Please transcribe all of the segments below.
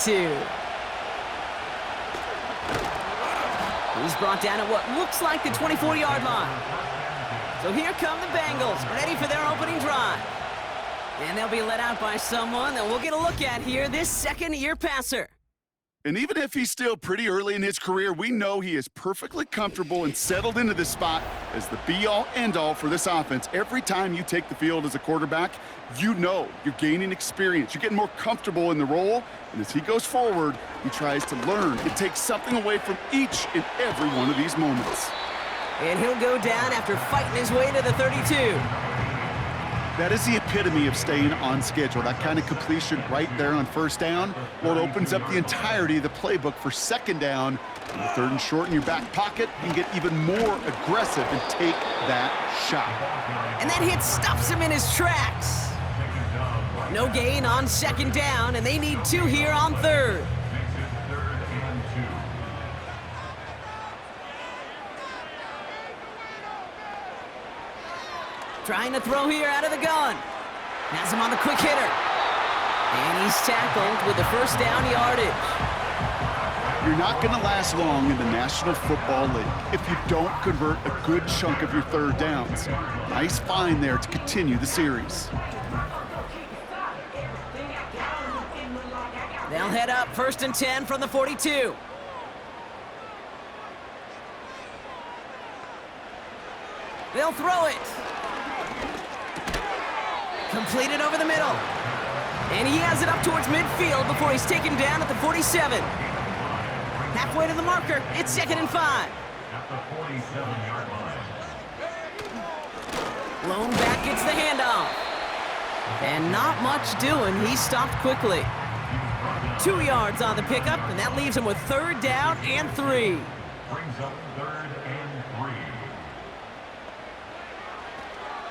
32. He's brought down at what looks like the 24-yard line. So here come the Bengals, ready for their opening drive. And they'll be led out by someone that we'll get a look at here, this second-year passer. And even if he's still pretty early in his career, we know he is perfectly comfortable and settled into this spot as the be-all, end-all for this offense. Every time you take the field as a quarterback, you know you're gaining experience. You're getting more comfortable in the role. And as he goes forward, he tries to learn and take something away from each and every one of these moments. And he'll go down after fighting his way to the 32. That is the epitome of staying on schedule. That kind of completion right there on first down. Well, it opens up the entirety of the playbook for second down. And the third and short in your back pocket, you can get even more aggressive and take that shot. And that hit stops him in his tracks. No gain on second down, and they need 2 here on third. Trying to throw here out of the gun. Has him on the quick hitter. And he's tackled with the first down yardage. You're not going to last long in the National Football League if you don't convert a good chunk of your third downs. Nice find there to continue the series. They'll head up 1st and 10 from the 42. They'll throw it. Completed over the middle. And he has it up towards midfield before he's taken down at the 47. Halfway to the marker. It's 2nd and 5. At the 47-yard line. Lone back gets the handoff. And not much doing. He stopped quickly. 2 yards on the pickup, and that leaves him with 3rd down and 3. Brings up 3rd and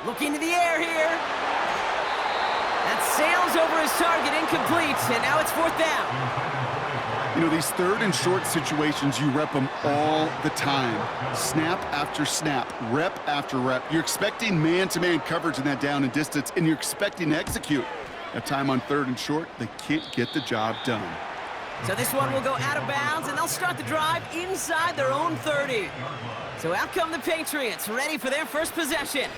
3. Looking to the air here. That sails over his target, incomplete, and now it's 4th down. You know, these third and short situations, you rep them all the time. Snap after snap, rep after rep. You're expecting man-to-man coverage in that down and distance, and you're expecting to execute. That time on 3rd and short, they can't get the job done. So this one will go out of bounds, and they'll start the drive inside their own 30. So out come the Patriots, ready for their first possession.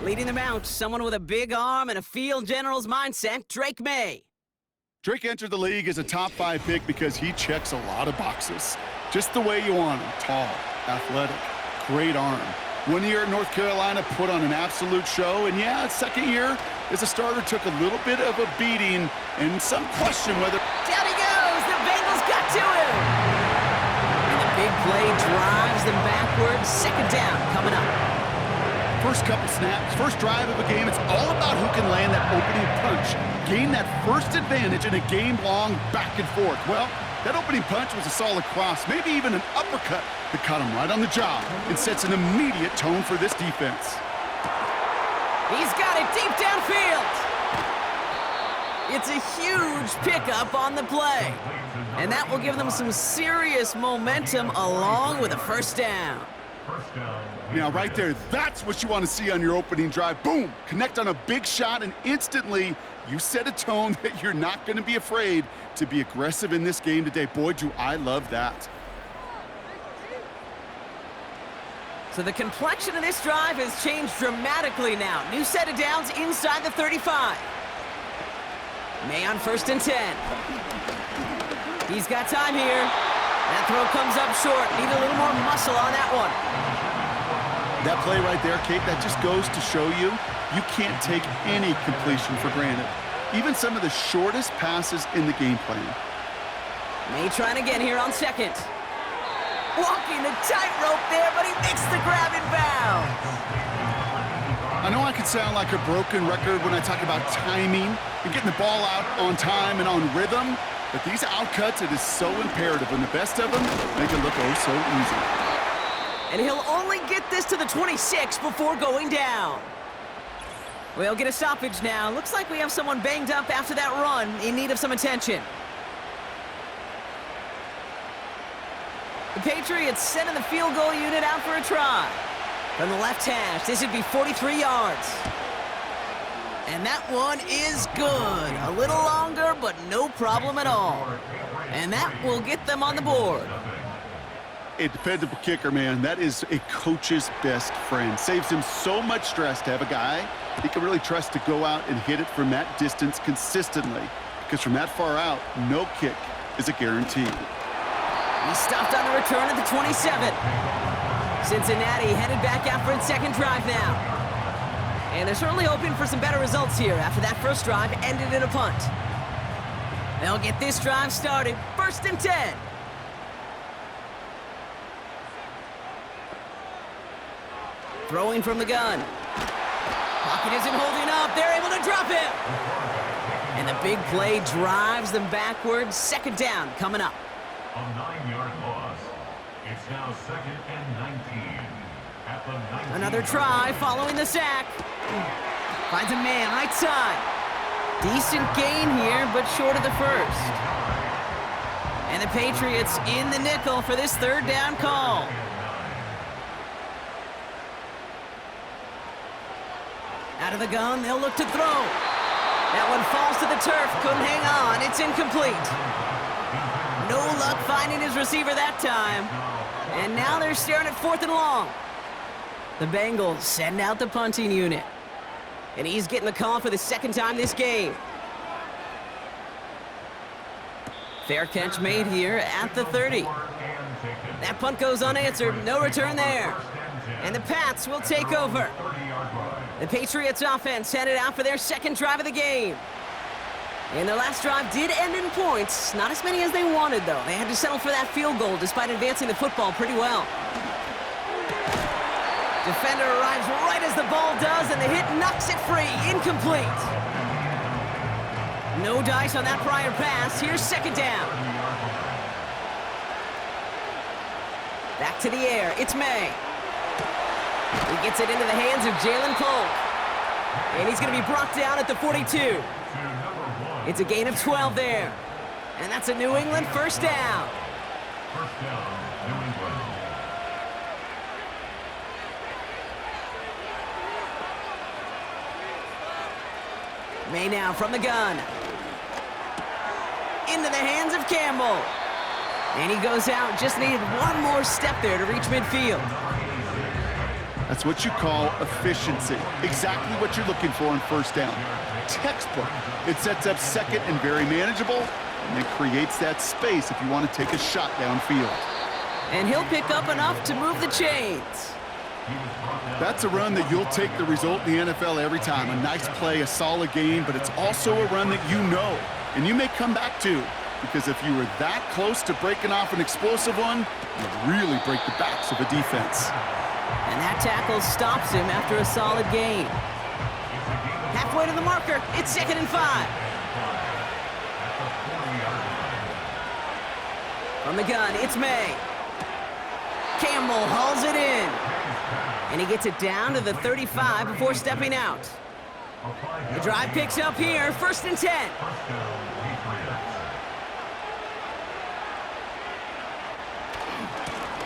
Leading them out, someone with a big arm and a field general's mindset, Drake May. Drake entered the league as a top 5 pick because he checks a lot of boxes. Just the way you want him. Tall, athletic, great arm. 1 year at North Carolina, put on an absolute show. And yeah, his 2nd year as a starter took a little bit of a beating and some question whether... Down he goes! The Bengals got to him! And the big play drives them backwards. 2nd down coming up. First couple snaps, first drive of a game, it's all about who can land that opening punch. Gain that first advantage in a game-long back and forth. Well, that opening punch was a solid cross, maybe even an uppercut that caught him right on the job and sets an immediate tone for this defense. He's got it deep downfield. It's a huge pickup on the play. And that will give them some serious momentum along with a first down. Now, right there, that's what you want to see on your opening drive. Boom! Connect on a big shot, and instantly you set a tone that you're not going to be afraid to be aggressive in this game today. Boy, do I love that. So the complexion of this drive has changed dramatically now. New set of downs inside the 35. May on 1st and 10. He's got time here. That throw comes up short. Need a little more muscle on that one. That play right there, Kate, that just goes to show you, you can't take any completion for granted. Even some of the shortest passes in the game plan. May trying again here on 2nd. Walking the tightrope there, but he makes the grab in bounds. I know I can sound like a broken record when I talk about timing and getting the ball out on time and on rhythm, but these outcuts, it is so imperative, and the best of them make it look oh so easy. And he'll only get this to the 26 before going down. We'll get a stoppage now. Looks like we have someone banged up after that run in need of some attention. The Patriots sending the field goal unit out for a try. From the left hash, this would be 43 yards. And that one is good. A little longer, but no problem at all. And that will get them on the board. A dependable kicker, man. That is a coach's best friend. Saves him so much stress to have a guy he can really trust to go out and hit it from that distance consistently. Because from that far out, no kick is a guarantee. He stopped on the return at the 27. Cincinnati headed back out for its second drive now. And they're certainly hoping for some better results here after that first drive ended in a punt. They'll get this drive started. 1st and 10. Throwing from the gun. Pocket isn't holding up. They're able to drop him. And the big play drives them backwards. 2nd down coming up. A 9-yard loss. It's now 2nd and 19. At the 19. Another try following the sack. Finds a man right side. Decent gain here, but short of the first. And the Patriots in the nickel for this 3rd down call. Out of the gun, they'll look to throw. That one falls to the turf, couldn't hang on, it's incomplete. No luck finding his receiver that time. And now they're staring at 4th and long. The Bengals send out the punting unit. And he's getting the call for the 2nd time this game. Fair catch made here at the 30. That punt goes unanswered, no return there. And the Pats will take over. The Patriots offense headed out for their 2nd drive of the game. And their last drive did end in points. Not as many as they wanted, though. They had to settle for that field goal despite advancing the football pretty well. Defender arrives right as the ball does, and the hit knocks it free. Incomplete. No dice on that prior pass. Here's 2nd down. Back to the air. It's May. He gets it into the hands of Jalen Polk. And he's going to be brought down at the 42. It's a gain of 12 there. And that's a New England 1st down. 1st down, New England. May now from the gun. Into the hands of Campbell. And he goes out. Just needed one more step there to reach midfield. That's what you call efficiency. Exactly what you're looking for on 1st down. Textbook. It sets up 2nd and very manageable, and it creates that space if you want to take a shot downfield. And he'll pick up enough to move the chains. That's a run that you'll take the result in the NFL every time. A nice play, a solid game, but it's also a run that you know, and you may come back to, because if you were that close to breaking off an explosive one, you really break the backs of a defense. And that tackle stops him after a solid gain. Halfway to the marker, it's 2nd and 5. From the gun, it's May. Campbell hauls it in. And he gets it down to the 35 before stepping out. The drive picks up here, 1st and 10.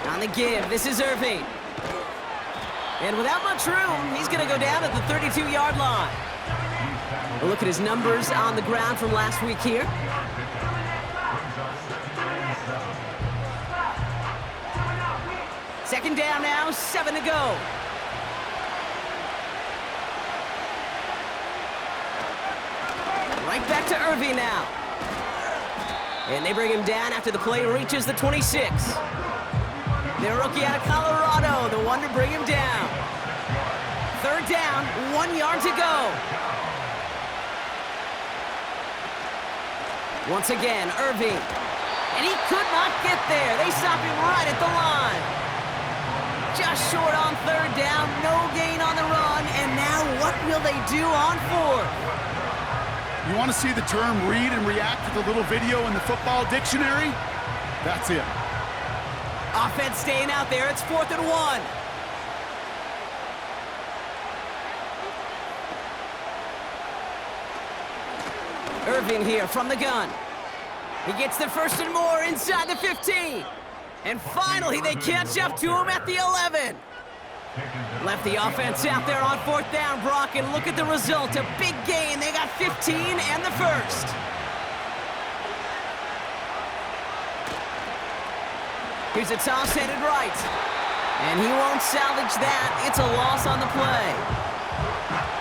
On the give, this is Irving. And without much room, he's going to go down at the 32-yard line. A look at his numbers on the ground from last week here. Second down now, 7 to go. Right back to Irving now. And they bring him down after the play reaches the 26. The rookie out of Colorado, the one to bring him down. 3rd down, 1 yard to go. Once again, Irving. And he could not get there. They stop him right at the line. Just short on 3rd down, no gain on the run. And now what will they do on 4th? You want to see the term read and react with a little video in the football dictionary? That's it. Offense staying out there. It's 4th and 1. Irving here from the gun. He gets the 1st and more inside the 15. And finally, they catch up to him at the 11. Left the offense out there on 4th down, Brock, and look at the result. A big gain. They got 15 and the first. Here's a toss headed right. And he won't salvage that. It's a loss on the play.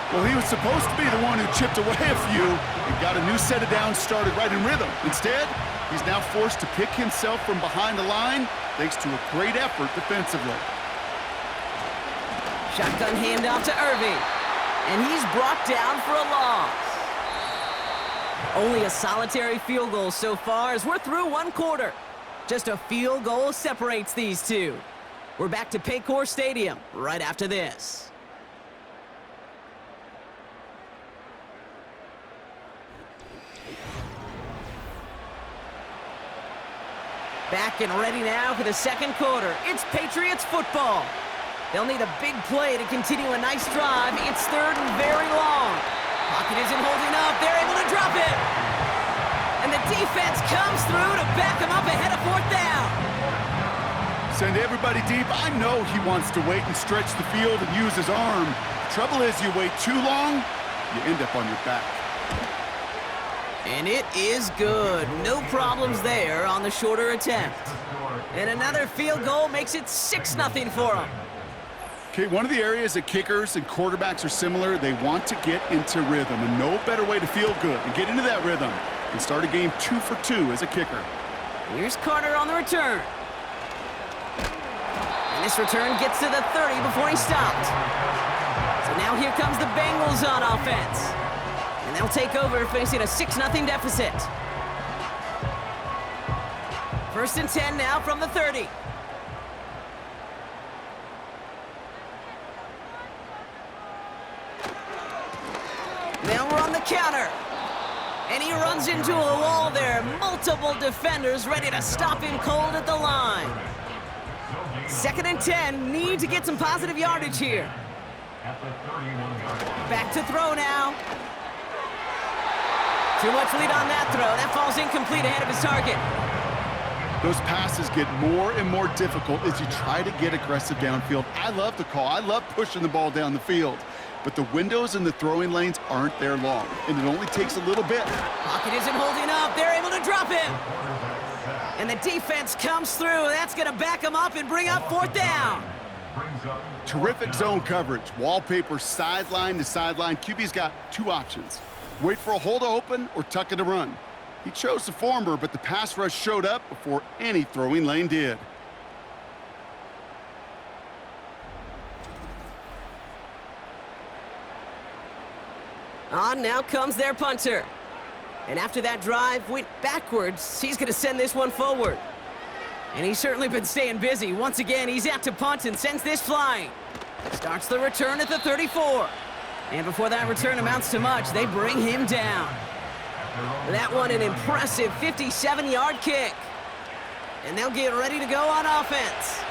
Well, he was supposed to be the one who chipped away a few and got a new set of downs started right in rhythm. Instead, he's now forced to pick himself from behind the line thanks to a great effort defensively. Shotgun handoff to Irving. And he's brought down for a loss. Only a solitary field goal so far as we're through one quarter. Just a field goal separates these two. We're back to Paycor Stadium right after this. Back and ready now for the second quarter. It's Patriots football. They'll need a big play to continue a nice drive. It's 3rd and very long. Pocket isn't holding up. They're able to drop it. And the defense comes through to back him up ahead of 4th down. Send everybody deep. I know he wants to wait and stretch the field and use his arm. Trouble is, you wait too long, you end up on your back. And it is good. No problems there on the shorter attempt. And another field goal makes it 6-0 for them. Okay, one of the areas that kickers and quarterbacks are similar, they want to get into rhythm, and no better way to feel good and get into that rhythm and start a game 2 for 2 as a kicker. Here's Carter on the return. And this return gets to the 30 before he stopped. So now here comes the Bengals on offense. And they'll take over facing a 6-0 deficit. 1st and 10 now from the 30. They'll run the counter. And he runs into a wall there. Multiple defenders ready to stop him cold at the line. 2nd and 10. Need to get some positive yardage here. Back to throw now. Too much lead on that throw. That falls incomplete ahead of his target. Those passes get more and more difficult as you try to get aggressive downfield. I love the call. I love pushing the ball down the field. But the windows in the throwing lanes aren't there long, and it only takes a little bit. Pocket isn't holding up. They're able to drop him. And the defense comes through. That's going to back him up and bring up 4th down. Terrific zone coverage. Wallpaper sideline to sideline. QB's got 2 options. Wait for a hole to open or tuck it to run. He chose the former, but the pass rush showed up before any throwing lane did. On now comes their punter. And after that drive went backwards, he's going to send this one forward. And he's certainly been staying busy. Once again, he's out to punt and sends this flying. Starts the return at the 34. And before that return amounts to much, they bring him down. That one an impressive 57-yard kick. And they'll get ready to go on offense.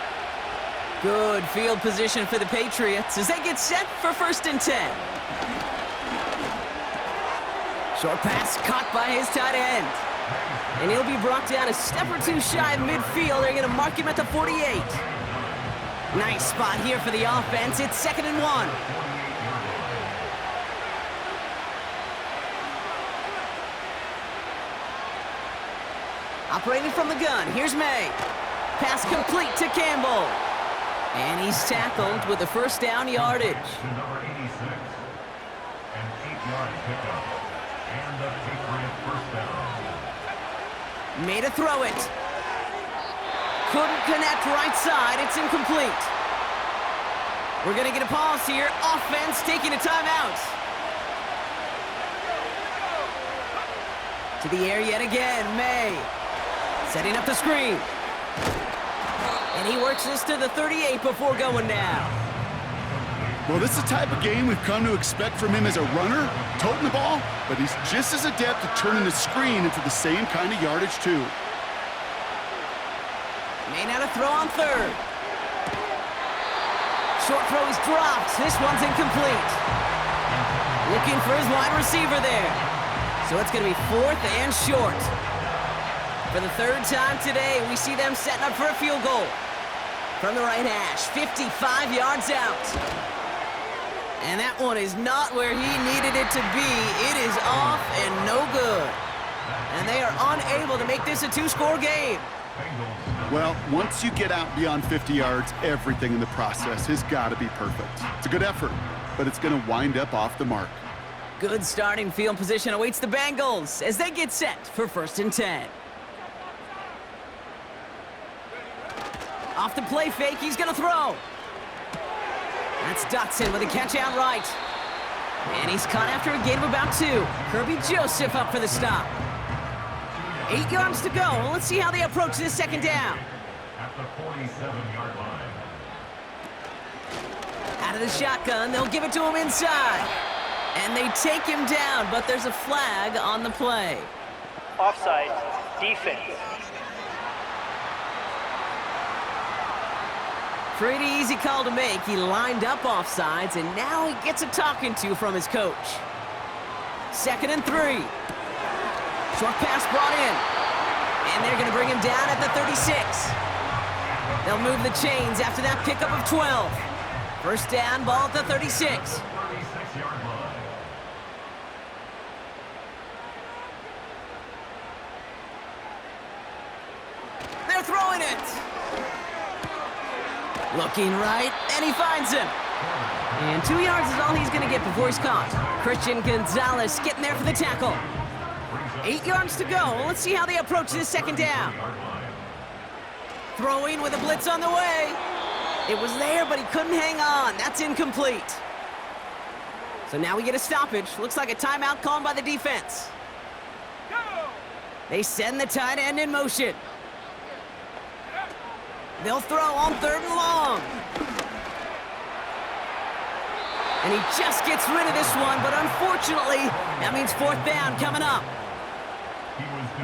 Good field position for the Patriots as they get set for 1st and 10. Short pass caught by his tight end. And he'll be brought down a step or 2 shy of midfield. They're going to mark him at the 48. Nice spot here for the offense. It's 2nd and 1. Operating from the gun, here's May. Pass complete to Campbell. And he's tackled with the 1st down yardage. To number 86, an 8-yard pickup, and the Patriot 1st down. Made a throw it. Couldn't connect right side, it's incomplete. We're gonna get a pause here. Offense taking a timeout. To the air yet again, May. Setting up the screen. And he works this to the 38 before going down. Well, this is the type of game we've come to expect from him as a runner, toting the ball, but he's just as adept at turning the screen into the same kind of yardage, too. May not have throw on 3rd. Short throw is dropped. This one's incomplete. Looking for his wide receiver there. So it's going to be 4th and short. For the 3rd time today, we see them setting up for a field goal. from the right hash, 55 yards out. And that one is not where he needed it to be. It is off and no good. And they are unable to make this a two-score game. Well, once you get out beyond 50 yards, everything in the process has got to be perfect. It's a good effort, but it's going to wind up off the mark. Good starting field position awaits the Bengals as they get set for 1st and 10. Off the play fake, he's going to throw. That's Dotson with a catch out right. And he's caught after a gain of about 2. Kirby Joseph up for the stop. 8 yards to go. Well, let's see how they approach this 2nd down. At the 47-yard line. Out of the shotgun, they'll give it to him inside. And they take him down, but there's a flag on the play. Offside, defense. Pretty easy call to make. He lined up offsides, and now he gets a talking to from his coach. 2nd and 3. Short pass brought in. And they're going to bring him down at the 36. They'll move the chains after that pickup of 12. 1st down, ball at the 36. 36-yard line. They're throwing it. Looking right, and he finds him. And 2 yards is all he's going to get before he's caught. Christian Gonzalez getting there for the tackle. 8 yards to go. Let's see how they approach this 2nd down. Throwing with a blitz on the way. It was there, but he couldn't hang on. That's incomplete. So now we get a stoppage. Looks like a timeout called by the defense. They send the tight end in motion. They'll throw on 3rd and long. And he just gets rid of this one, but unfortunately, that means 4th down coming up.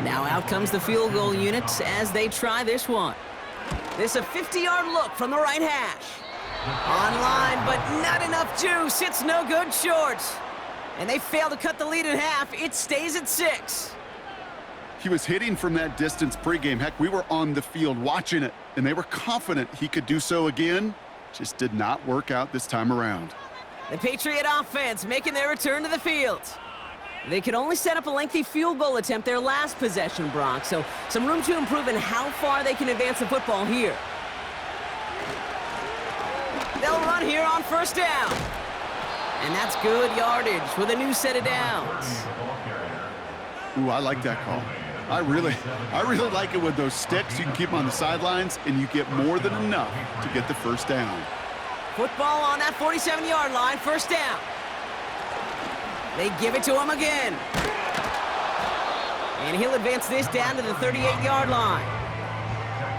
Now out comes the field goal unit as they try this one. This a 50-yard look from the right hash. Online, but not enough juice. It's no good short. And they fail to cut the lead in half. It stays at 6. He was hitting from that distance pregame. Heck, we were on the field watching it, and they were confident he could do so again. Just did not work out this time around. The Patriot offense making their return to the field. They could only set up a lengthy field goal attempt their last possession, Brock, so some room to improve in how far they can advance the football here. They'll run here on 1st down. And that's good yardage with a new set of downs. Ooh, I like that call. I really like it with those sticks. You can keep them on the sidelines, and you get more than enough to get the 1st down. Football on that 47-yard line, 1st down. They give it to him again. And he'll advance this down to the 38-yard line.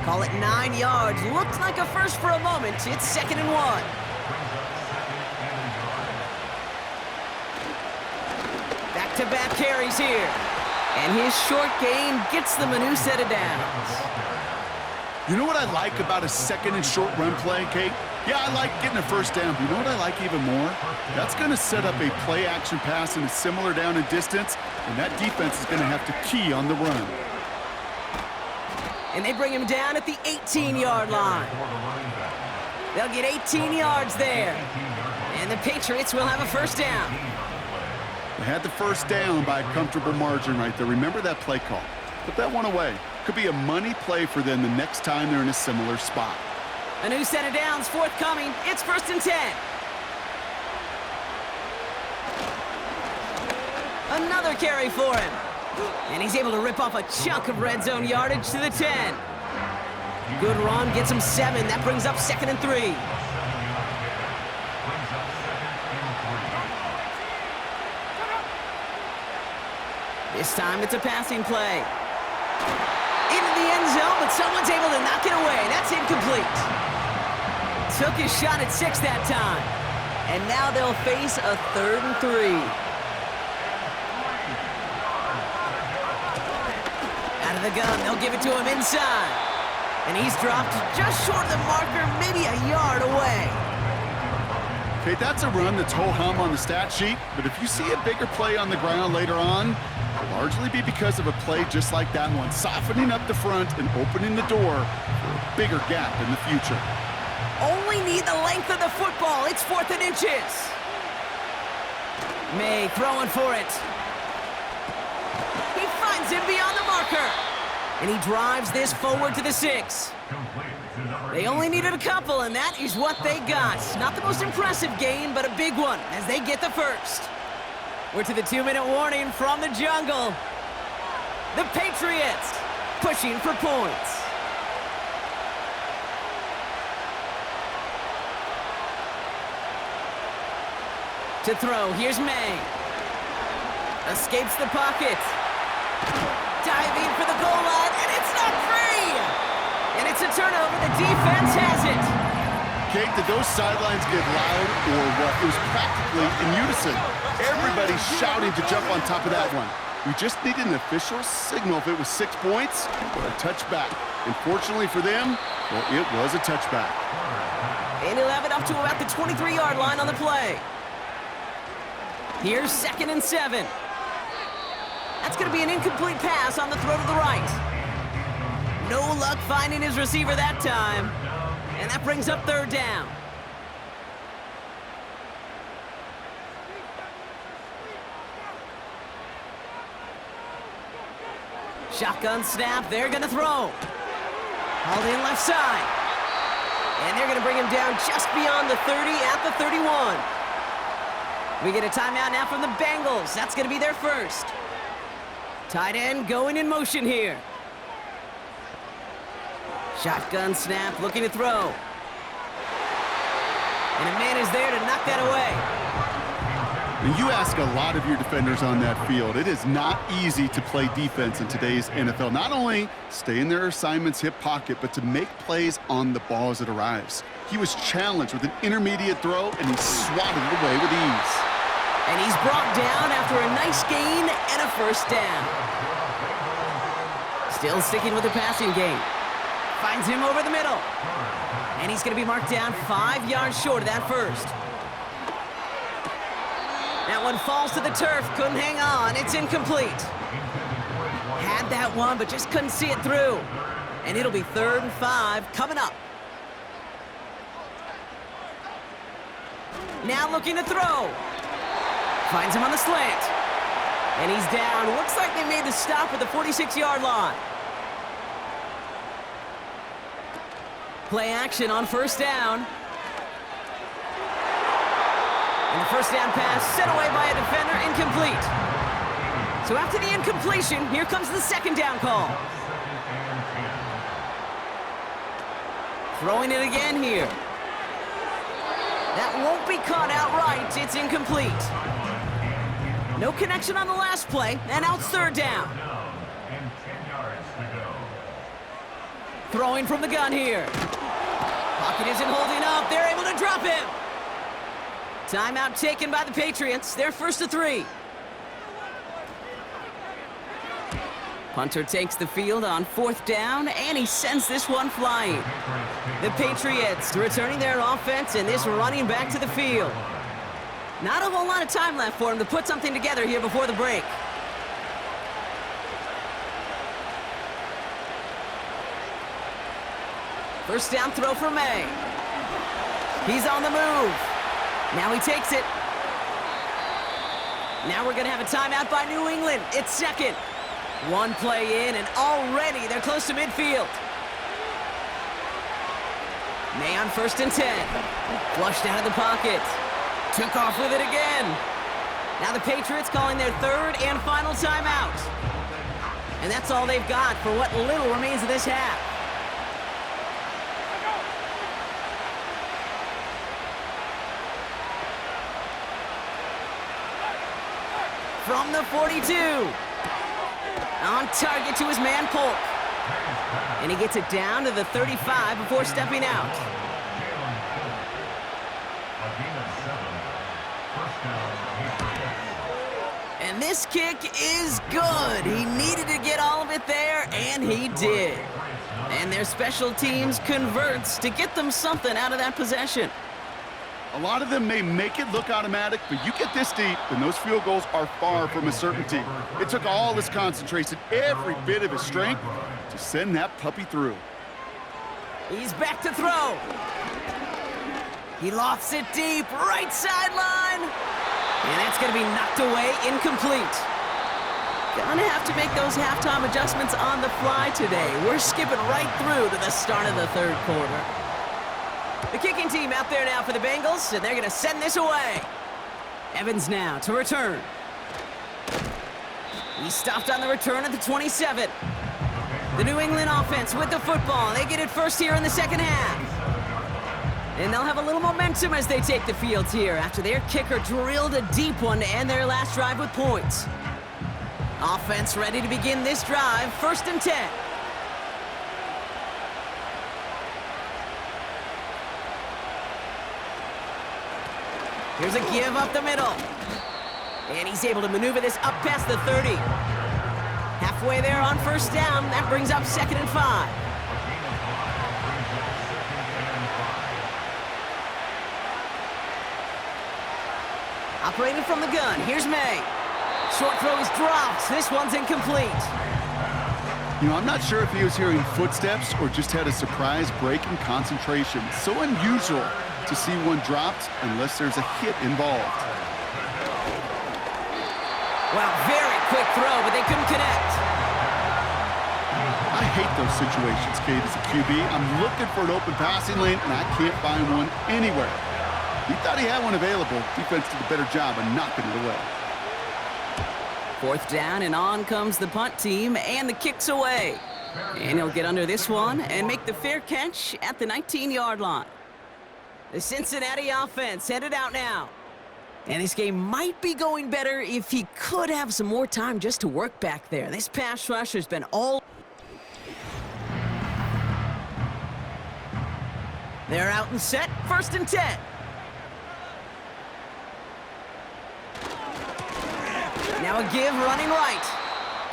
Call it 9 yards. Looked like a first for a moment. It's 2nd and 1. Back-to-back carries here. And his short gain gets them a new set of downs. You know what I like about a 2nd and short run play, Kate? Yeah, I like getting a 1st down, but you know what I like even more? That's going to set up a play-action pass in a similar down and distance, and that defense is going to have to key on the run. And they bring him down at the 18-yard line. They'll get 18 yards there. And the Patriots will have a 1st down. They had the 1st down by a comfortable margin right there. Remember that play call. Put that one away. Could be a money play for them the next time they're in a similar spot. A new set of downs forthcoming. It's 1st and 10. Another carry for him. And he's able to rip off a chunk of red zone yardage to the 10. Good run, gets him 7. That brings up 2nd and 3. This time it's a passing play. Into the end zone, but someone's able to knock it away. That's incomplete. Took his shot at 6 that time. And now they'll face a 3rd and 3. Out of the gun, they'll give it to him inside. And he's dropped just short of the marker, maybe a yard away. Okay, that's a run that's ho-hum on the stat sheet, but if you see a bigger play on the ground later on, it'll largely be because of a play just like that one, softening up the front and opening the door for a bigger gap in the future. only need the length of the football. It's 4th and inches. May throwing for it. He finds him beyond the marker. And he drives this forward to the 6. They only needed a couple, and that is what they got. Not the most impressive gain, but a big one as they get the first. We're to the 2-minute warning from the jungle. The Patriots pushing for points. To throw, here's May. Escapes the pocket. Diving for the goal line, and it's not free! And it's a turnover, the defense has it. Kate, did those sidelines get loud or what? It was practically in unison. Everybody shouting to jump on top of that one. We just needed an official signal if it was 6 points or a touchback. Unfortunately for them, well, it was a touchback. And he'll have it up to about the 23-yard line on the play. Here's 2nd and 7. That's going to be an incomplete pass on the throw to the right. No luck finding his receiver that time. And that brings up 3rd down. Shotgun snap, they're going to throw. Hauled in left side. And they're going to bring him down just beyond the 30 at the 31. We get a timeout now from the Bengals. That's going to be their first. Tight end going in motion here. Shotgun snap, looking to throw. And a man is there to knock that away. And you ask a lot of your defenders on that field. It is not easy to play defense in today's NFL. Not only stay in their assignment's hip pocket, but to make plays on the ball as it arrives. He was challenged with an intermediate throw, and he swatted it away with ease. And he's brought down after a nice gain and a 1st down. Still sticking with the passing game. Finds him over the middle. And he's going to be marked down 5 yards short of that first. That one falls to the turf. Couldn't hang on. It's incomplete. Had that one, but just couldn't see it through. And it'll be 3rd and 5 coming up. Now looking to throw. Finds him on the slant. And he's down. Looks like they made the stop at the 46-yard line. Play action on 1st down. And the 1st down pass set away by a defender, incomplete. So after the incompletion, here comes the 2nd down call. Throwing it again here. That won't be caught outright. It's incomplete. No connection on the last play, and now it's 3rd down. Throwing from the gun here. Pocket isn't holding up. They're able to drop him. Timeout taken by the Patriots. They're 1st to 3. Punter takes the field on 4th down, and he sends this one flying. The Patriots returning their offense and this running back to the field. Not a whole lot of time left for him to put something together here before the break. First down throw for May. He's on the move. Now he takes it. Now we're going to have a timeout by New England. It's 2nd. One play in, and already they're close to midfield. May on 1st and 10. Flushed out of the pocket. Took off with it again. Now the Patriots calling their 3rd and final timeout. And that's all they've got for what little remains of this half. From the 42. On target to his man Polk. And he gets it down to the 35 before stepping out. And this kick is good. He needed to get all of it there, and he did. And their special teams converts to get them something out of that possession. A lot of them may make it look automatic, but you get this deep, and those field goals are far from a certainty. It took all his concentration, every bit of his strength, to send that puppy through. He's back to throw. He lofts it deep, right sideline. And that's going to be knocked away, incomplete. Gonna have to make those halftime adjustments on the fly today. We're skipping right through to the start of the third quarter. The kicking team out there now for the Bengals, and they're going to send this away. Evans now to return. He stopped on the return at the 27. The New England offense with the football. They get it first here in the second half. And they'll have a little momentum as they take the field here after their kicker drilled a deep one to end their last drive with points. Offense ready to begin this drive, 1st and 10. Here's a give up the middle. And he's able to maneuver this up past the 30. Halfway there on 1st down, that brings up 2nd and 5. Operating from the gun, here's May. Short throw is dropped. This one's incomplete. You know, I'm not sure if he was hearing footsteps or just had a surprise break in concentration. So unusual to see one dropped unless there's a hit involved. Wow, very quick throw, but they couldn't connect. I hate those situations, Kate, as a QB. I'm looking for an open passing lane, and I can't find one anywhere. He thought he had one available. Defense did a better job of knocking it away. 4th down, and on comes the punt team, and the kick's away. And he'll get under this one and make the fair catch at the 19-yard line. The Cincinnati offense headed out now. And this game might be going better if he could have some more time just to work back there. This pass rush has been all... They're out and set, 1st and 10. Now a give running right.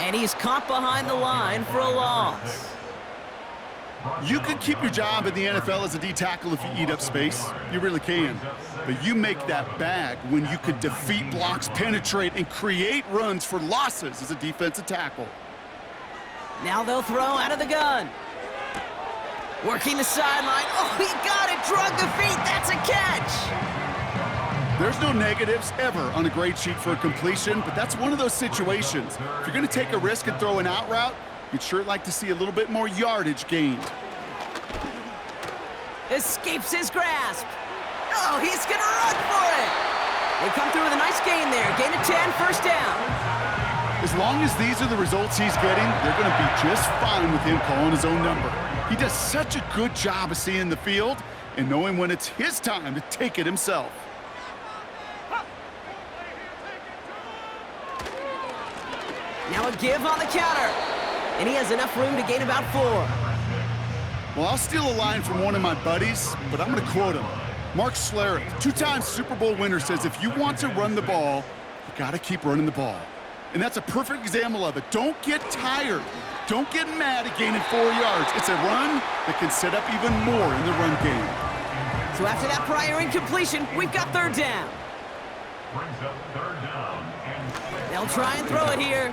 And he's caught behind the line for a loss. You can keep your job in the NFL as a D tackle if you eat up space. You really can. But you make that bag when you could defeat blocks, penetrate, and create runs for losses as a defensive tackle. Now they'll throw out of the gun. Working the sideline. Oh, he got it. Drug the feet. That's a catch. There's no negatives ever on a grade sheet for a completion, but that's one of those situations. If you're going to take a risk and throw an out route, you'd sure like to see a little bit more yardage gained. Escapes his grasp. Oh, he's going to run for it. They come through with a nice gain there. Gain of 10, 1st down. As long as these are the results he's getting, they're going to be just fine with him calling his own number. He does such a good job of seeing the field and knowing when it's his time to take it himself. Now a give on the counter. And he has enough room to gain about 4. Well, I'll steal a line from one of my buddies, but I'm going to quote him. Mark Schlereth, 2-time Super Bowl winner, says if you want to run the ball, you got to keep running the ball. And that's a perfect example of it. Don't get tired. Don't get mad at gaining 4 yards. It's a run that can set up even more in the run game. So after that prior incompletion, we've got 3rd down. Brings up 3rd down and They'll try and throw it here.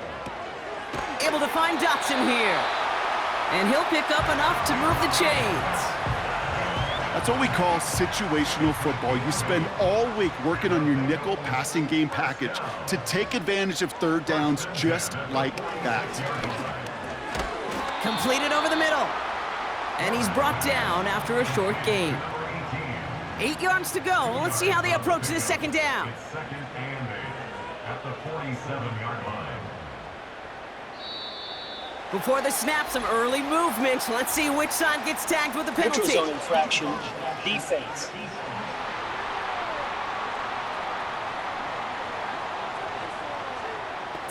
Able to find Dotson here. And he'll pick up enough to move the chains. That's what we call situational football. You spend all week working on your nickel passing game package to take advantage of 3rd downs just like that. Completed over the middle. And he's brought down after a short gain. 8 yards to go. Let's see how they approach this 2nd down. it's 2nd and 8 at the 47-yard line. Before the snap, some early movement. Let's see which side gets tagged with a penalty. Neutral zone infraction, defense.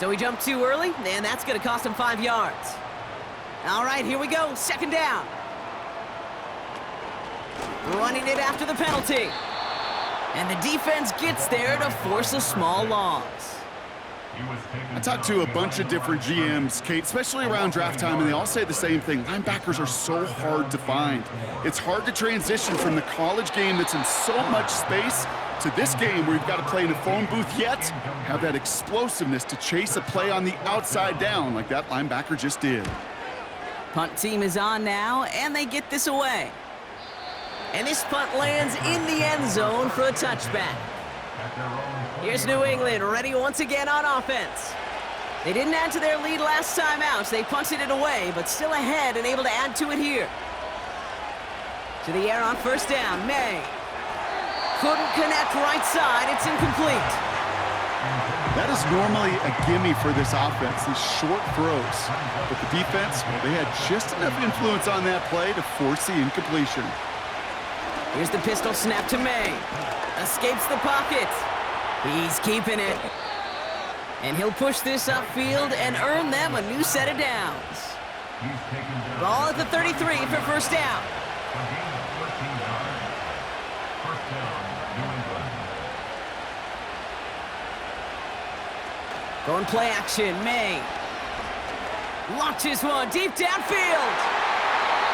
So he jumped too early, and that's going to cost him 5 yards. All right, here we go. 2nd down. Running it after the penalty. And the defense gets there to force a small loss. I talked to a bunch of different GMs, Kate, especially around draft time, and they all say the same thing. Linebackers are so hard to find. It's hard to transition from the college game that's in so much space to this game where you've got to play in a phone booth, yet have that explosiveness to chase a play on the outside down like that linebacker just did. Punt team is on now, and they get this away. And this punt lands in the end zone for a touchback. Here's New England ready once again on offense. They didn't add to their lead last time out, so they punted it away, but still ahead and able to add to it here. To the air on first down, May. Couldn't connect right side, it's incomplete. That is normally a gimme for this offense, these short throws. But the defense, well, they had just enough influence on that play to force the incompletion. Here's the pistol snap to May. Escapes the pocket. He's keeping it. And he'll push this upfield and earn them a new set of downs. Ball at the 33 for first down. Going play action, May. Launches one deep downfield.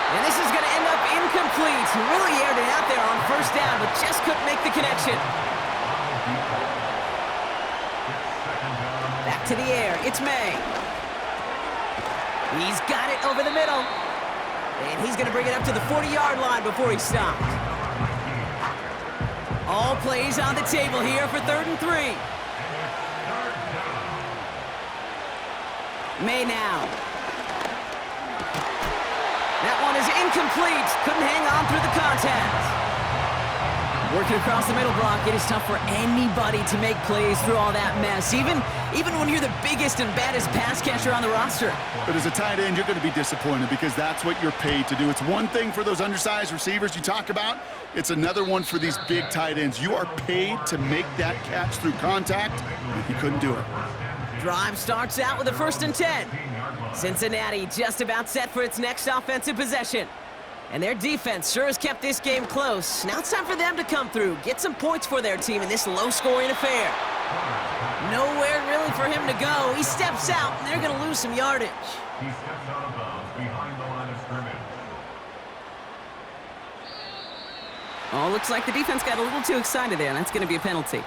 And this is going to end up incomplete. Really aired it out there on first down, but just couldn't make the connection. Back to the air, it's May. He's got it over the middle. And he's going to bring it up to the 40-yard line before he stopped. All plays on the table here for 3rd and 3. May now. That one is incomplete. Couldn't hang on through the contact. Working across the middle block, it is tough for anybody to make plays through all that mess, even when you're the biggest and baddest pass catcher on the roster. But as a tight end, you're going to be disappointed because that's what you're paid to do. It's one thing for those undersized receivers you talk about. It's another one for these big tight ends. You are paid to make that catch through contact, and he couldn't do it. Drive starts out with a 1st and 10. Cincinnati just about set for its next offensive possession. And their defense sure has kept this game close. Now it's time for them to come through, get some points for their team in this low-scoring affair. Nowhere really for him to go. He steps out, and they're going to lose some yardage. He steps out of bounds behind the line of scrimmage. Oh, looks like the defense got a little too excited there, and that's going to be a penalty.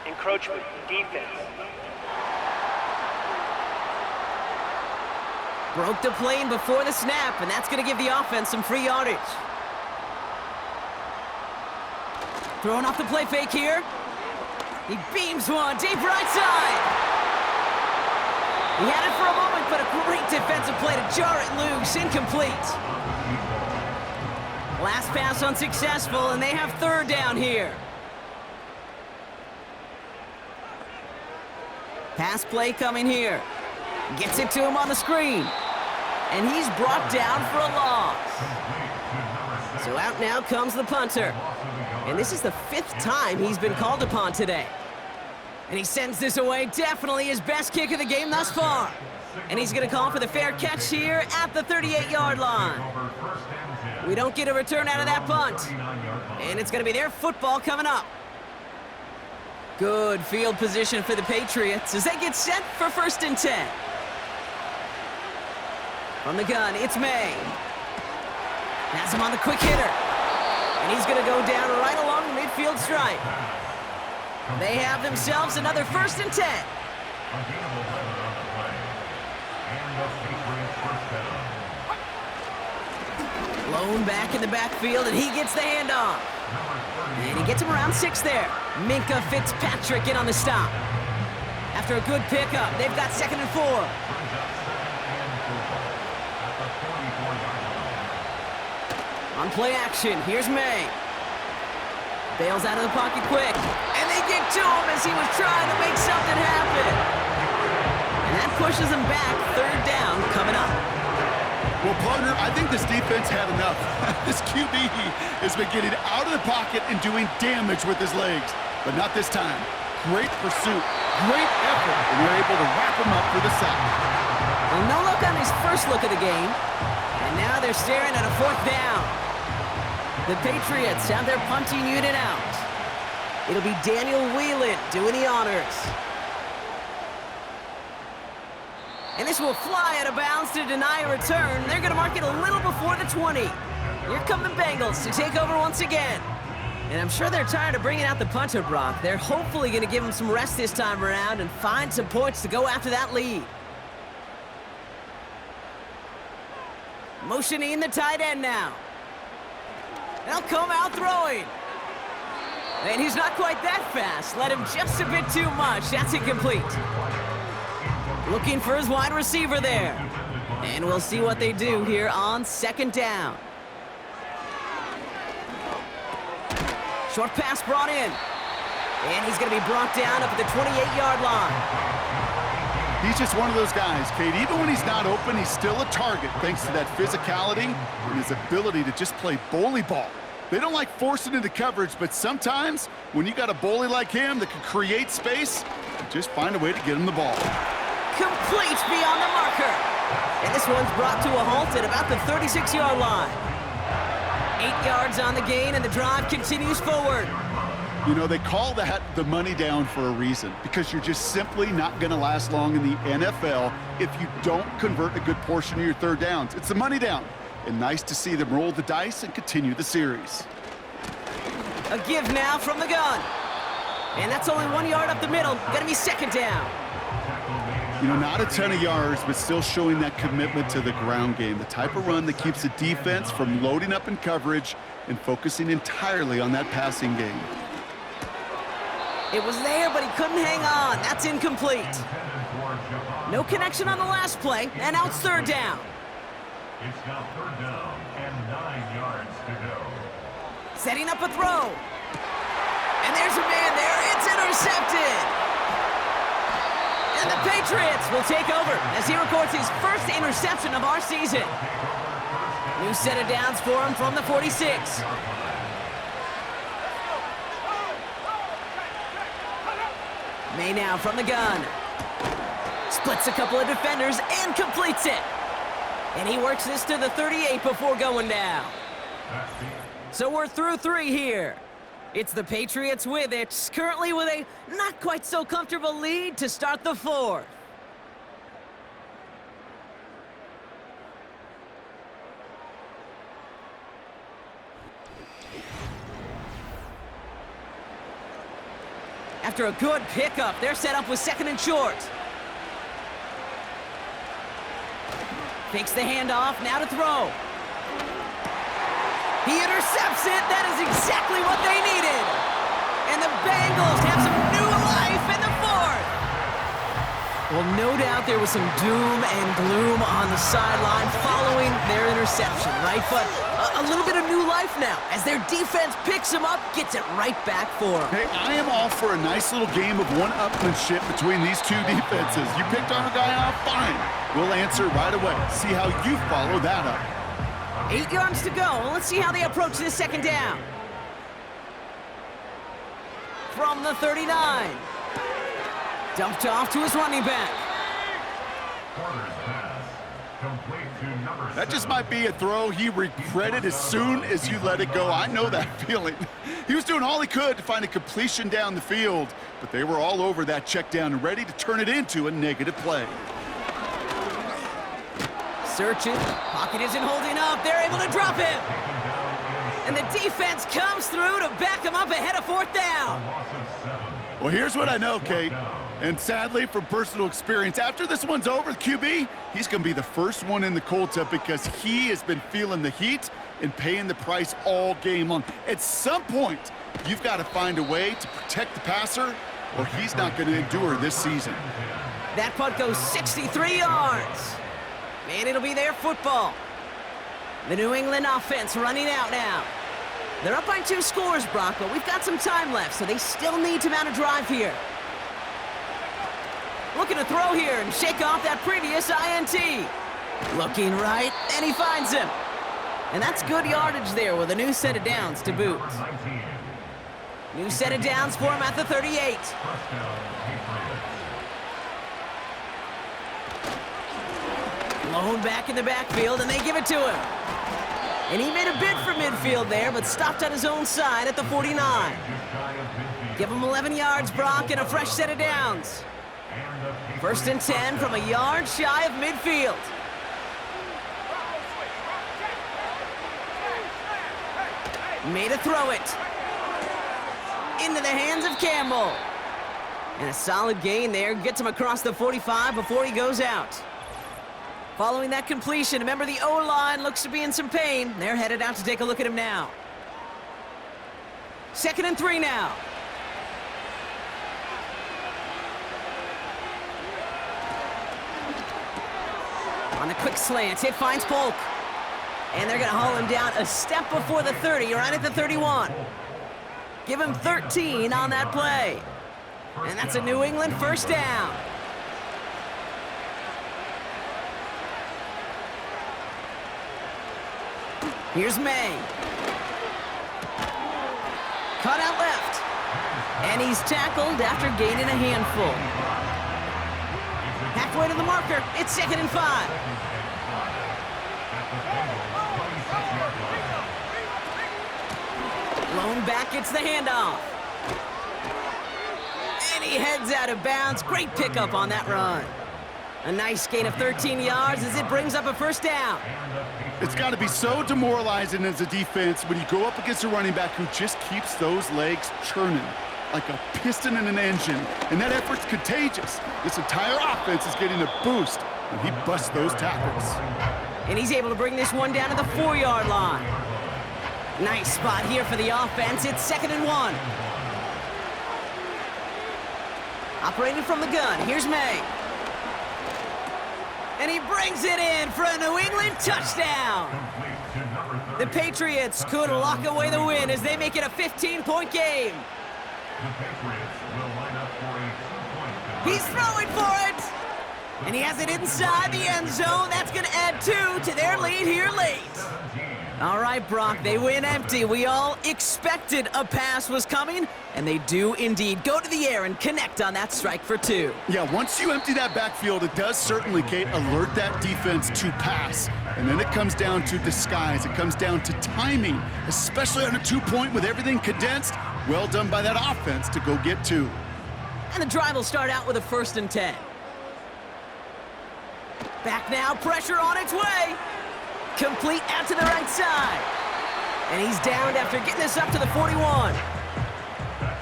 Encroachment, defense. Broke the plane before the snap, and that's going to give the offense some free yardage. Throwing off the play fake here. He beams one deep right side. He had it for a moment, but a great defensive play to jar it loose. Incomplete. Last pass unsuccessful, and they have 3rd down here. Pass play coming here. Gets it to him on the screen. And he's brought down for a loss. So out now comes the punter. And this is the 5th time he's been called upon today. And he sends this away, definitely his best kick of the game thus far. And he's going to call for the fair catch here at the 38-yard line. We don't get a return out of that punt. And it's going to be their football coming up. Good field position for the Patriots as they get set for 1st and 10. From the gun, it's May. Has him on the quick hitter. And he's going to go down right along the midfield stripe. They have themselves another 1st and 10. Blown back in the backfield, and he gets the handoff. And he gets him around 6 there. Minka Fitzpatrick in on the stop. After a good pickup, they've got 2nd and 4. On play action, here's May. Bails out of the pocket quick. And they get to him as he was trying to make something happen. And that pushes him back. 3rd down coming up. Well, partner, I think this defense had enough. This QB has been getting out of the pocket and doing damage with his legs. But not this time. Great pursuit, great effort, and they're able to wrap him up for the sack. Well, no look on his first look of the game. And now they're staring at a 4th down. The Patriots have their punting unit out. It'll be Daniel Whelan doing the honors. And this will fly out of bounds to deny a return. They're going to mark it a little before the 20. Here come the Bengals to take over once again. And I'm sure they're tired of bringing out the punter, Brock. They're hopefully going to give him some rest this time around and find some points to go after that lead. Motioning the tight end now. They'll come out throwing. And he's not quite that fast. Let him just a bit too much. That's incomplete. Looking for his wide receiver there. And we'll see what they do here on second down. Short pass brought in. And he's going to be brought down up at the 28-yard line. He's just one of those guys, Kate. Even when he's not open, he's still a target thanks to that physicality and his ability to just play bully ball. They don't like forcing into coverage, but sometimes when you got a bully like him that can create space, just find a way to get him the ball. Complete beyond the marker. And this one's brought to a halt at about the 36-yard line. 8 yards on the gain, and the drive continues forward. You know, they call that the money down for a reason, because you're just simply not going to last long in the NFL if you don't convert a good portion of your third downs. It's the money down. And nice to see them roll the dice and continue the series. A give now from the gun. And that's only 1 yard up the middle. Gonna be second down. You know, not a ton of yards, but still showing that commitment to the ground game. The type of run that keeps the defense from loading up in coverage and focusing entirely on that passing game. It was there, but he couldn't hang on. That's incomplete. No connection on the last play, and now it's third down. It's now third down and 9 yards to go. Setting up a throw. And there's a man there. It's intercepted. And the Patriots will take over as he records his first interception of our season. New set of downs for him from the 46. May now from the gun. Splits a couple of defenders and completes it. And he works this to the 38 before going down. So we're through 3 here. It's the Patriots with it, currently with a not quite so comfortable lead to start the 4th. After a good pickup, they're set up with second and short. Fakes the handoff, now to throw. He intercepts it. That is exactly what they needed. And the Bengals have some new life in the 4th. Well, no doubt there was some doom and gloom on the sideline following their interception, right? But a little bit of new life now as their defense picks them up, gets it right back for them. Hey, I am all for a nice little game of one-upmanship between these two defenses. You picked our guy off, fine. We'll answer right away. See how you follow that up. 8 yards to go. Let's see how they approach this second down. From the 39. Dumped off to his running back. That just might be a throw he regretted as soon as you let it go. I know that feeling. He was doing all he could to find a completion down the field, but they were all over that check down and ready to turn it into a negative play. Searching. Pocket isn't holding up. They're able to drop him. And the defense comes through to back him up ahead of 4th down. Well, here's what I know, Kate. And sadly, from personal experience, after this one's over, the QB, he's going to be the first one in the cold tub because he has been feeling the heat and paying the price all game long. At some point, you've got to find a way to protect the passer or he's not going to endure this season. That punt goes 63 yards. And it'll be their football. The New England offense running out now. They're up by 2 scores, Brock, but we've got some time left, so they still need to mount a drive here. Looking to throw here and shake off that previous INT. Looking right, and he finds him. And that's good yardage there with a new set of downs to boot. New set of downs for him at the 38. Blown back in the backfield, and they give it to him. And he made a bid for midfield there, but stopped on his own side at the 49. Give him 11 yards, Brock, and a fresh set of downs. 1st and 10 from a yard shy of midfield. Made a throw it. Into the hands of Campbell. And a solid gain there. Gets him across the 45 before he goes out. Following that completion, remember the O-line looks to be in some pain. They're headed out to take a look at him now. 2nd and 3 now. On the quick slant, it finds Polk. And they're going to haul him down a step before the 30, right at the 31. Give him 13 on that play. And that's a New England first down. Here's May. Cut out left. And he's tackled after gaining a handful. Halfway to the marker, it's 2nd and 5. Blown back, it's the handoff. And he heads out of bounds. Great pickup on that run. A nice gain of 13 yards as it brings up a first down. It's got to be so demoralizing as a defense when you go up against a running back who just keeps those legs churning like a piston in an engine, and that effort's contagious. This entire offense is getting a boost when he busts those tackles. And he's able to bring this one down to the 4-yard line. Nice spot here for the offense. It's 2nd and 1. Operating from the gun, here's May. And he brings it in for a New England touchdown. The Patriots could lock away the win as they make it a 15-point game. He's throwing for it. And he has it inside the end zone. That's going to add 2 to their lead here late. All right, Brock, they win empty. We all expected a pass was coming, and they do indeed go to the air and connect on that strike for 2. Yeah, once you empty that backfield, it does certainly, Kate, alert that defense to pass. And then it comes down to disguise. It comes down to timing, especially on a 2-point with everything condensed. Well done by that offense to go get 2. And the drive will start out with a 1st and 10. Back now, pressure on its way. Complete out to the right side. And he's downed after getting this up to the 41.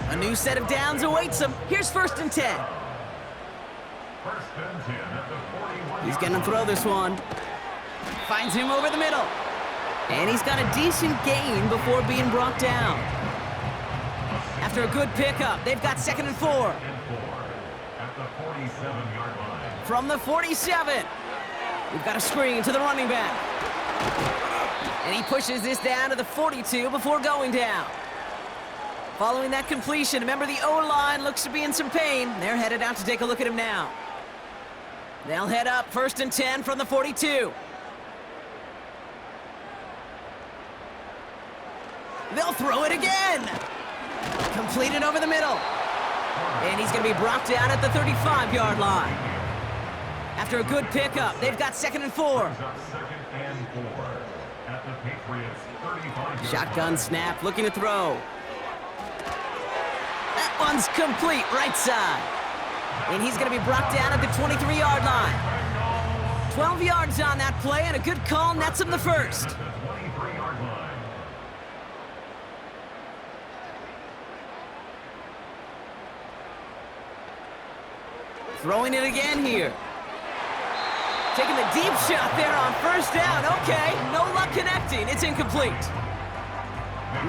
A new set of downs awaits him. Here's 1st and 10. He's going to throw this one. Finds him over the middle. And he's got a decent gain before being brought down. After a good pickup, they've got 2nd and 4. At the 47-yard line. From the 47, we've got a screen to the running back. And he pushes this down to the 42 before going down. Following that completion, remember the O-line looks to be in some pain. They're headed out to take a look at him now. They'll head up 1st and 10 from the 42. They'll throw it again. Completed over the middle. And he's going to be brought down at the 35-yard line. After a good pickup, they've got 2nd and 4. Shotgun snap, looking to throw. That one's complete, right side. And he's going to be brought down at the 23-yard line. 12 yards on that play, and a good call nets him the 1st. Throwing it again here. Taking the deep shot there on 1st down. Okay, no luck connecting. It's incomplete.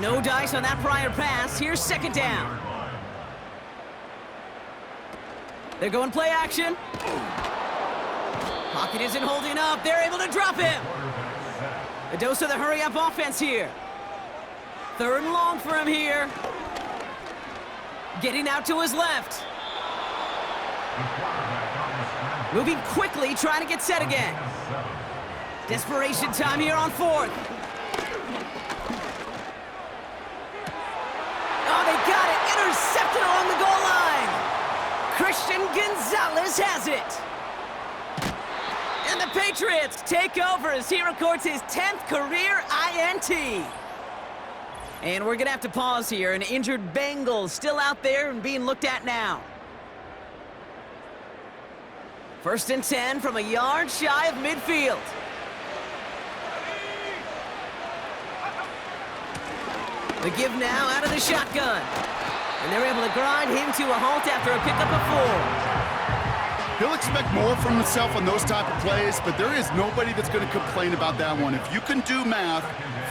No dice on that prior pass. Here's 2nd down. They're going play action. Pocket isn't holding up. They're able to drop him. A dose of the hurry-up offense here. 3rd and long for him here. Getting out to his left. Moving quickly, trying to get set again. Desperation time here on 4th. Oh, they got it. Intercepted along the goal line. Christian Gonzalez has it. And the Patriots take over as he records his 10th career INT. And we're going to have to pause here. An injured Bengal still out there and being looked at now. 1st and 10 from a yard shy of midfield. The give now out of the shotgun. And they're able to grind him to a halt after a pickup of 4. He'll expect more from himself on those type of plays, but there is nobody that's going to complain about that one. If you can do math,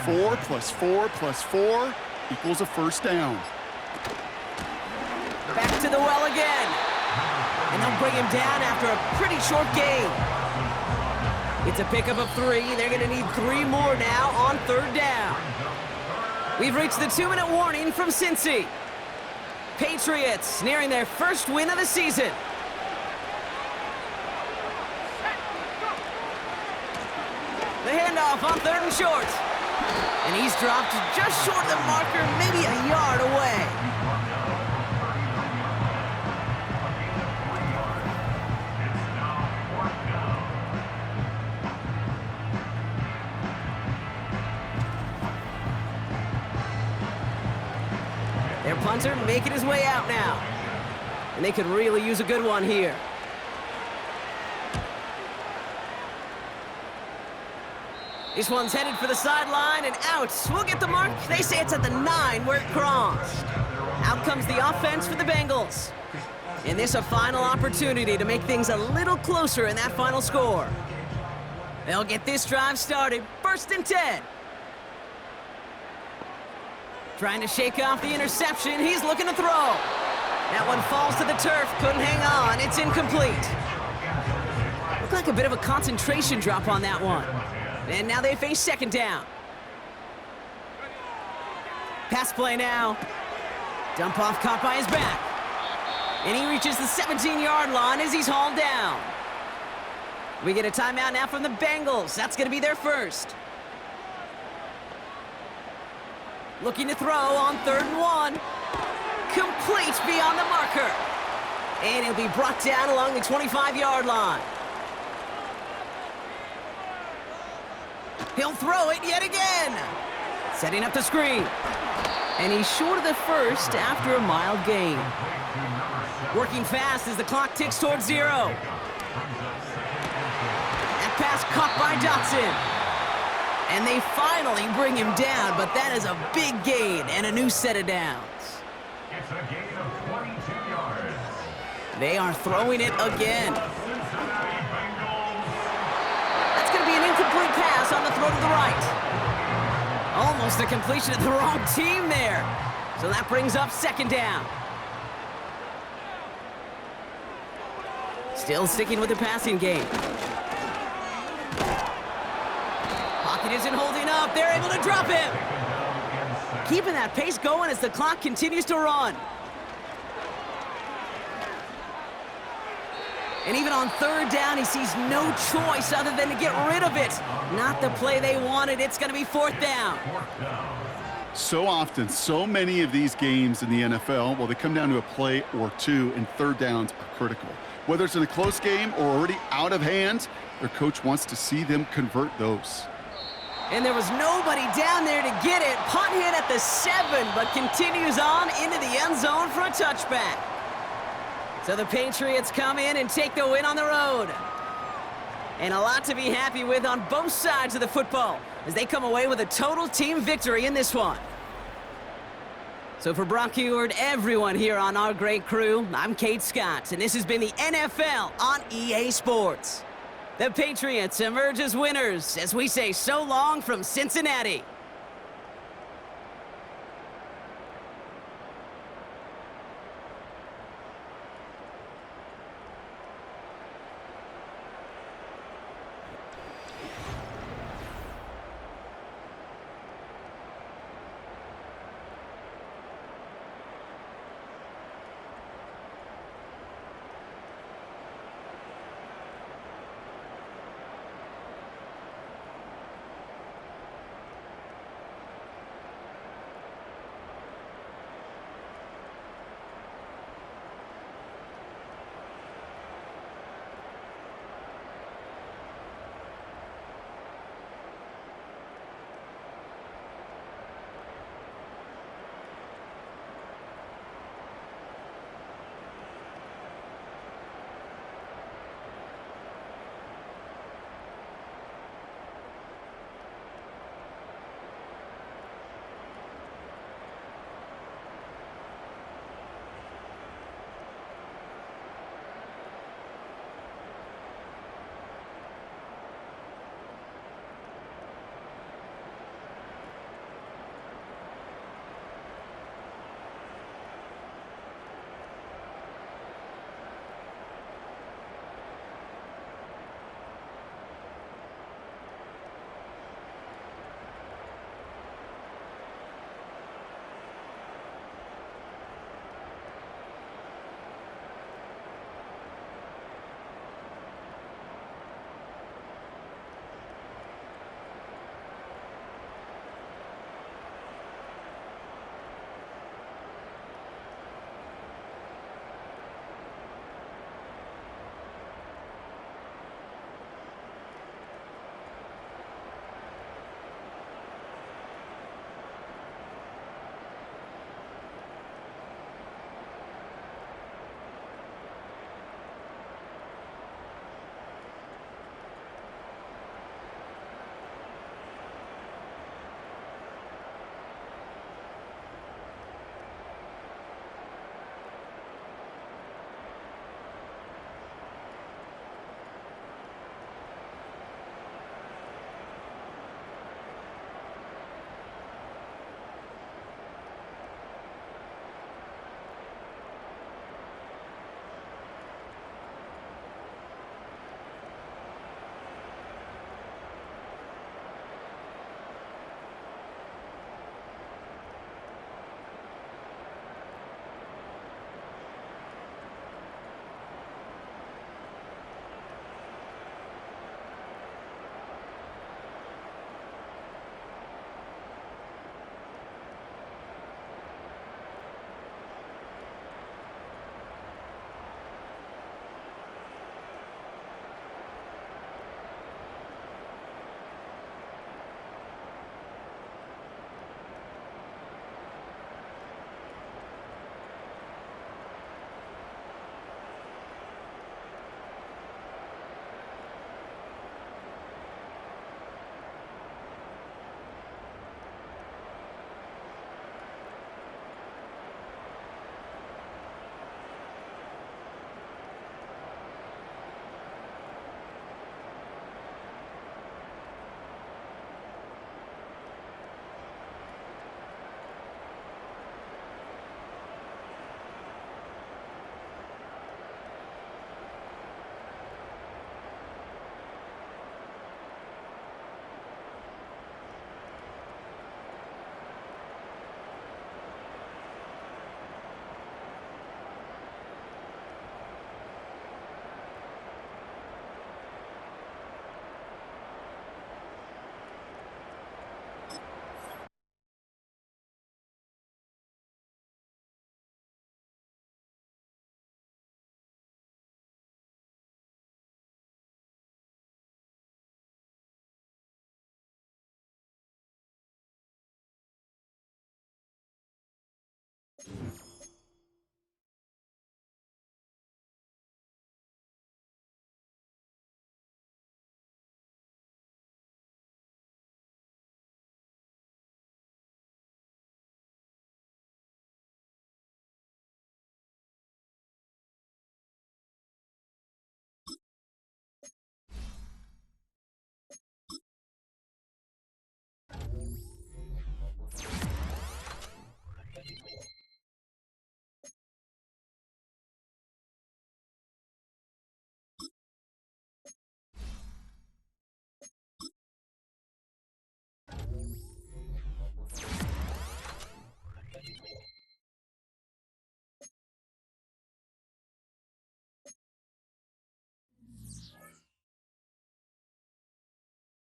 4 + 4 + 4, equals a first down. Back to the well again. And they'll bring him down after a pretty short gain. It's a pickup of 3. They're going to need 3 more now on 3rd down. We've reached the 2-minute warning from Cincy. Patriots nearing their first win of the season. The handoff on 3rd and short. And he's dropped just short of the marker, maybe a yard away. Their punter making his way out now. And they could really use a good one here. This one's headed for the sideline and out. We'll get the mark. They say it's at the 9 where it crossed. Out comes the offense for the Bengals. And this a final opportunity to make things a little closer in that final score. They'll get this drive started. 1st and 10. Trying to shake off the interception. He's looking to throw. That one falls to the turf. Couldn't hang on. It's incomplete. Looked like a bit of a concentration drop on that one. And now they face 2nd down. Pass play now. Dump off caught by his back. And he reaches the 17-yard line as he's hauled down. We get a timeout now from the Bengals. That's going to be their first. Looking to throw on 3rd and 1. Complete beyond the marker. And he'll be brought down along the 25-yard line. He'll throw it yet again. Setting up the screen. And he's short of the first after a mild gain. Working fast as the clock ticks towards 0. That pass caught by Dotson. And they finally bring him down, but that is a big gain and a new set of downs. It's a gain of 22 yards. They are throwing it again. Cincinnati Bengals. That's going to be an incomplete pass on the throw to the right. Almost a completion of the wrong team there. So that brings up 2nd down. Still sticking with the passing game. Pocket isn't holding up. They're able to drop him. Keeping that pace going as the clock continues to run. And even on 3rd down, he sees no choice other than to get rid of it. Not the play they wanted. It's going to be 4th down. So often, so many of these games in the NFL, well, they come down to a play or 2, and 3rd downs are critical. Whether it's in a close game or already out of hand, their coach wants to see them convert those. And there was nobody down there to get it. Punt hit at the 7, but continues on into the end zone for a touchback. So the Patriots come in and take the win on the road. And a lot to be happy with on both sides of the football as they come away with a total team victory in this one. So for Brock Heward, everyone here on our great crew, I'm Kate Scott, and this has been the NFL on EA Sports. The Patriots emerge as winners as we say so long from Cincinnati.